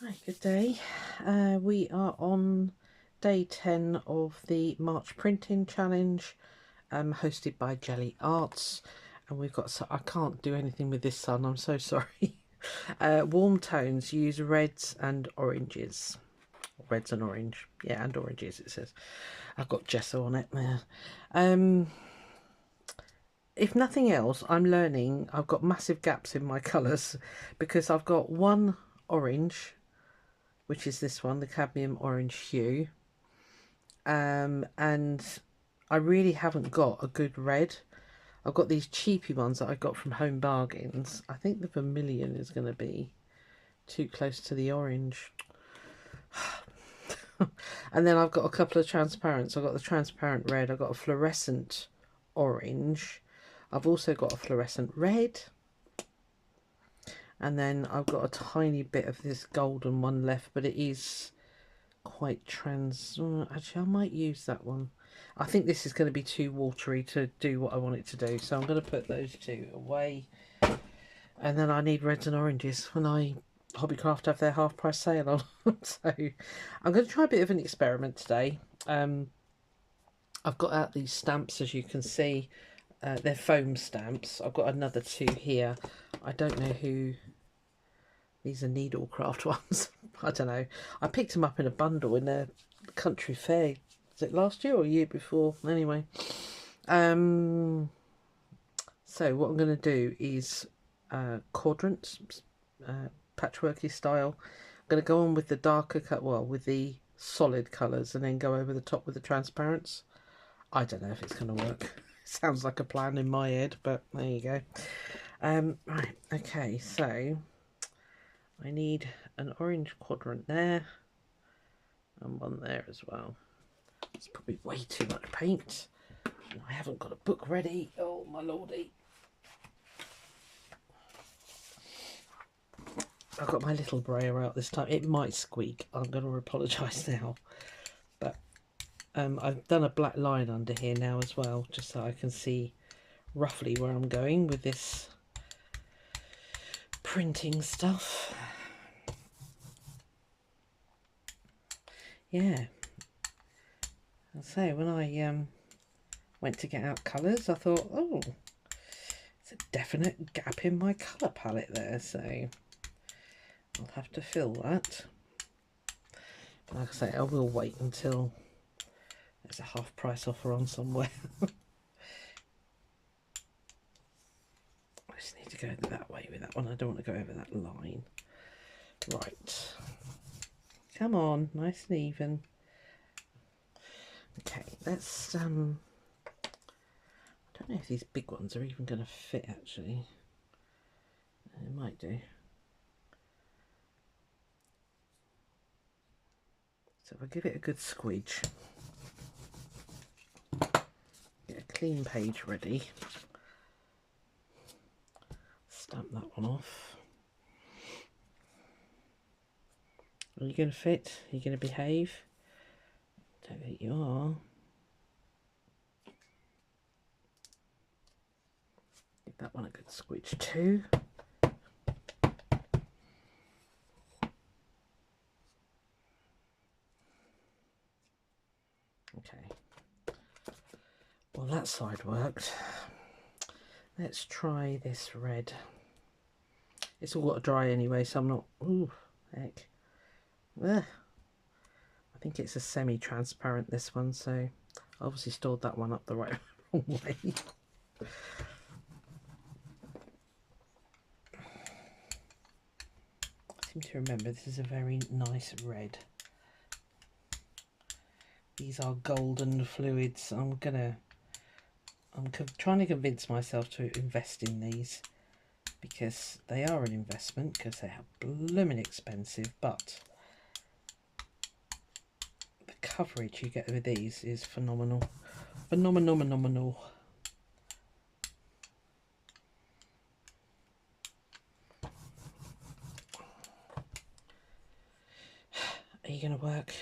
Hi, good day. We are on day 10 of the March Printing Challenge, hosted by Jelly Arts. And we've got, so I can't do anything with this sun, I'm so sorry. Warm tones, use reds and oranges. Reds and orange. Yeah, and oranges it says. I've got gesso on it there. If nothing else, I'm learning. I've got massive gaps in my colours because I've got one orange, which is this one, the cadmium orange hue. And I really haven't got a good red. I've got these cheapy ones that I got from Home Bargains. I think the vermilion is going to be too close to the orange. And then I've got a couple of transparents. I've got the transparent red. I've got a fluorescent orange. I've also got a fluorescent red. And then I've got a tiny bit of this golden one left, but it is quite actually I might use that one. I think this is going to be too watery to do what I want it to do, so I'm going to put those two away. And then I need reds and oranges when Hobbycraft have their half price sale on. So I'm going to try a bit of an experiment today. I've got out these stamps, as you can see. They're foam stamps. I've got another two here. I don't know who these are, Needlecraft ones. I don't know. I picked them up in a bundle in a country fair. Was it last year or year before? Anyway. So what I'm going to do is quadrants, patchworky style. I'm going to go on with the darker cut, well, with the solid colours, and then go over the top with the transparents. I don't know if it's going to work. Sounds like a plan in my head, but there you go. Right, okay, so I need an orange quadrant there and one there as well. It's probably way too much paint. I haven't got a book ready. Oh my lordy. I've got my little brayer out this time. It might squeak. I'm going to apologise now. But I've done a black line under here now as well, just so I can see roughly where I'm going with this printing stuff. Yeah. So when I went to get out colours, I thought, oh, it's a definite gap in my colour palette there, so I'll have to fill that. But like I say, I will wait until there's a half price offer on somewhere. I just need to go that way with that one. I don't want to go over that line. Right. Come on, nice and even. Okay, let's I don't know if these big ones are even going to fit actually. It might do. So if I give it a good squeege, get a clean page ready, stamp that one off. Are you going to fit? Are you going to behave? Don't think you are. Give that one a good squeege too. Okay. Well, that side worked. Let's try this red. It's all got to dry anyway, so I'm not... Ooh, heck. Ugh. I think it's a semi-transparent, this one, so I obviously stored that one up the wrong way. I seem to remember this is a very nice red. These are golden fluids. I'm trying to convince myself to invest in these because they are an investment because they are blooming expensive, but the coverage you get with these is phenomenal. Phenomenal. Are you going to work?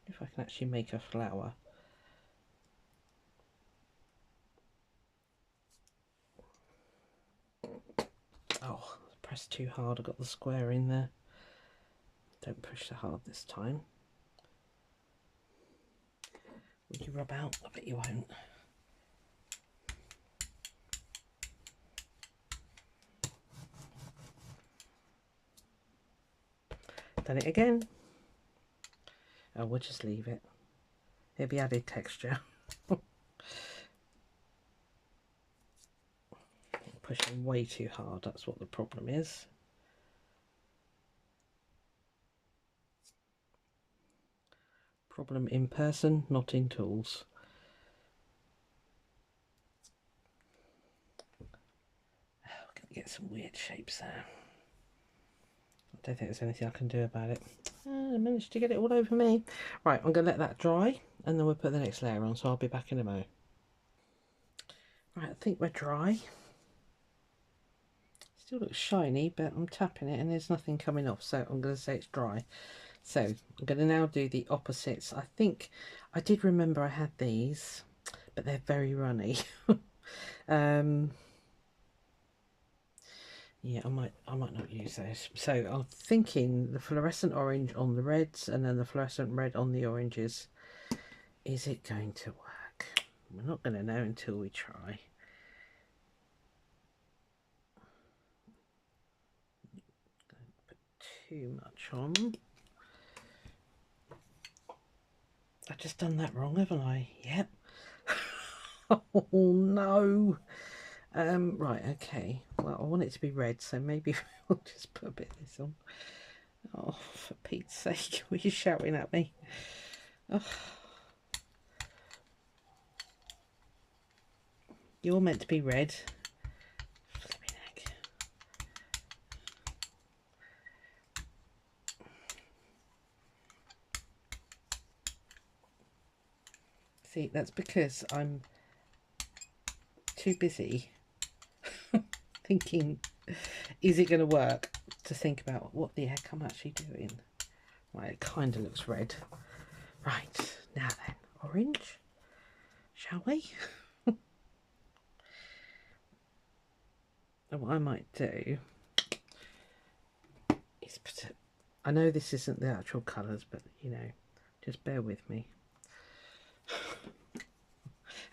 If I can actually make a flower. Oh, pressed too hard. I got the square in there. Don't push so hard this time. Will you rub out? I bet you won't. Done it again. Oh, we'll just leave it. It'll be added texture. Pushing way too hard, that's what the problem is. Problem in person, not in tools. Oh, we're going to get some weird shapes there. I don't think there's anything I can do about it. I managed to get it all over me. Right, I'm going to let that dry and then we'll put the next layer on, so I'll be back in a moment. Right, I think we're dry. Still looks shiny, but I'm tapping it and there's nothing coming off, so I'm going to say it's dry. So I'm going to now do the opposites. I think I did remember I had these, but they're very runny. Yeah, I might not use those. So I'm thinking the fluorescent orange on the reds and then the fluorescent red on the oranges. Is it going to work? We're not going to know until we try. Don't put too much on. I've just done that wrong, haven't I? Yep. Oh no. Right, okay. Well, I want it to be red, so maybe we'll just put a bit of this on. Oh, for Pete's sake, were you shouting at me? Oh. You're meant to be red. Flipping heck. See, that's because I'm too busy thinking, is it going to work, to think about what the heck I'm actually doing. Right, it kind of looks red. Right, now then, orange, shall we? And what I might do is put it, I know this isn't the actual colours, but you know, just bear with me.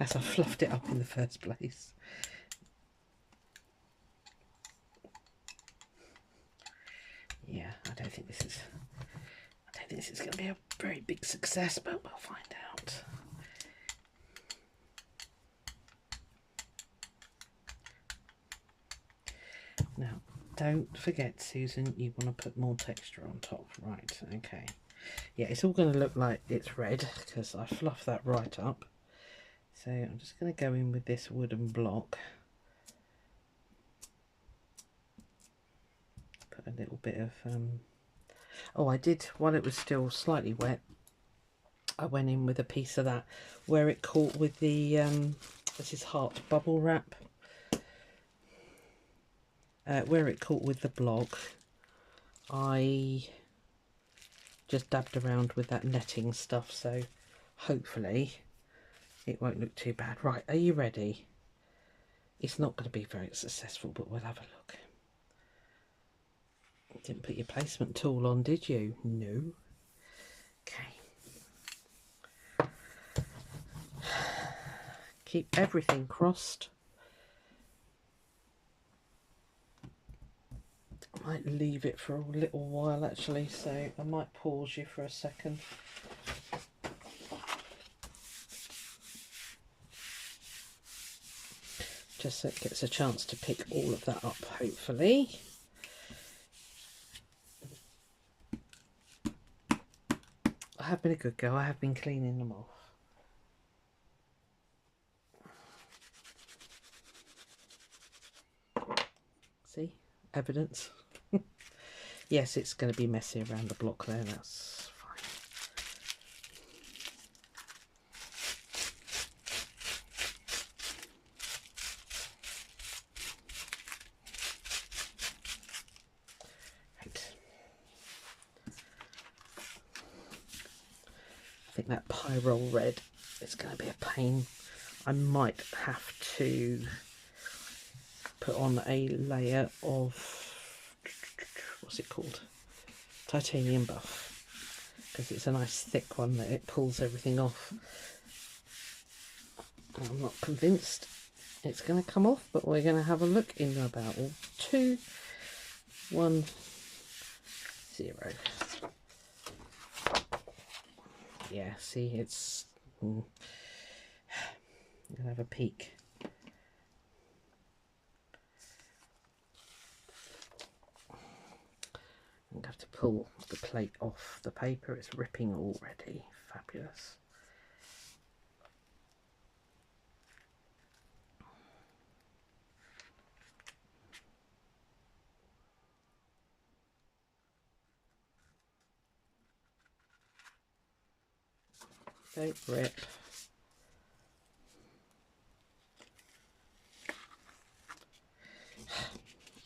As I fluffed it up in the first place. Yeah, I don't think this is going to be a very big success, but we'll find out. Now, don't forget, Susan, you want to put more texture on top. Right, okay. Yeah, it's all going to look like it's red because I fluffed that right up. So I'm just going to go in with this wooden block. Put a little bit of... Oh, I did, while it was still slightly wet, I went in with a piece of that where it caught with the... this is Heart Bubble Wrap. Where it caught with the block, I just dabbed around with that netting stuff, so hopefully it won't look too bad. Right, are you ready? It's not going to be very successful, but we'll have a look. Didn't put your placement tool on, did you? No. Okay. Keep everything crossed. I might leave it for a little while actually, so I might pause you for a second. Just so it gets a chance to pick all of that up, hopefully. I have been a good girl, I have been cleaning them off. See? Evidence. Yes, it's going to be messy around the block there, that's fine. Right. I think that Pyrrole red is going to be a pain. I might have to put on a layer of, what's it called? titanium buff, because it's a nice thick one that it pulls everything off. I'm not convinced it's going to come off, but we're going to have a look in about 2, 1, 0. Yeah, see, it's... I'm going to have a peek. I'm going to have to pull the plate off the paper. It's ripping already. Fabulous. Don't rip.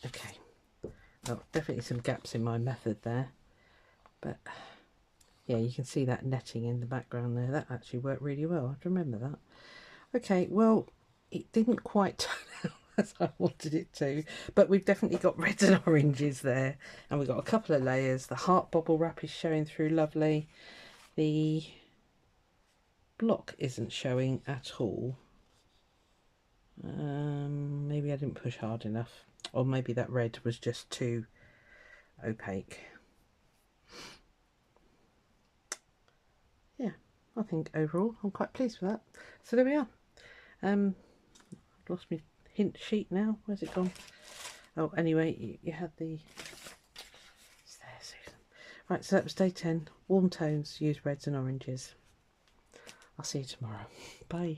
Okay. Well, definitely some gaps in my method there, but yeah, you can see that netting in the background there. That actually worked really well. I have to remember that. Okay, well, it didn't quite turn out as I wanted it to, but we've definitely got reds and oranges there, and we've got a couple of layers. The heart bubble wrap is showing through lovely. The block isn't showing at all. Maybe I didn't push hard enough, or maybe that red was just too opaque. Yeah, I think overall I'm quite pleased with that. So there we are. I've lost my hint sheet now. Where's it gone? Oh, anyway, you had the... It's there, Susan. Right, so that was day 10. Warm tones, use reds and oranges. I'll see you tomorrow. Bye.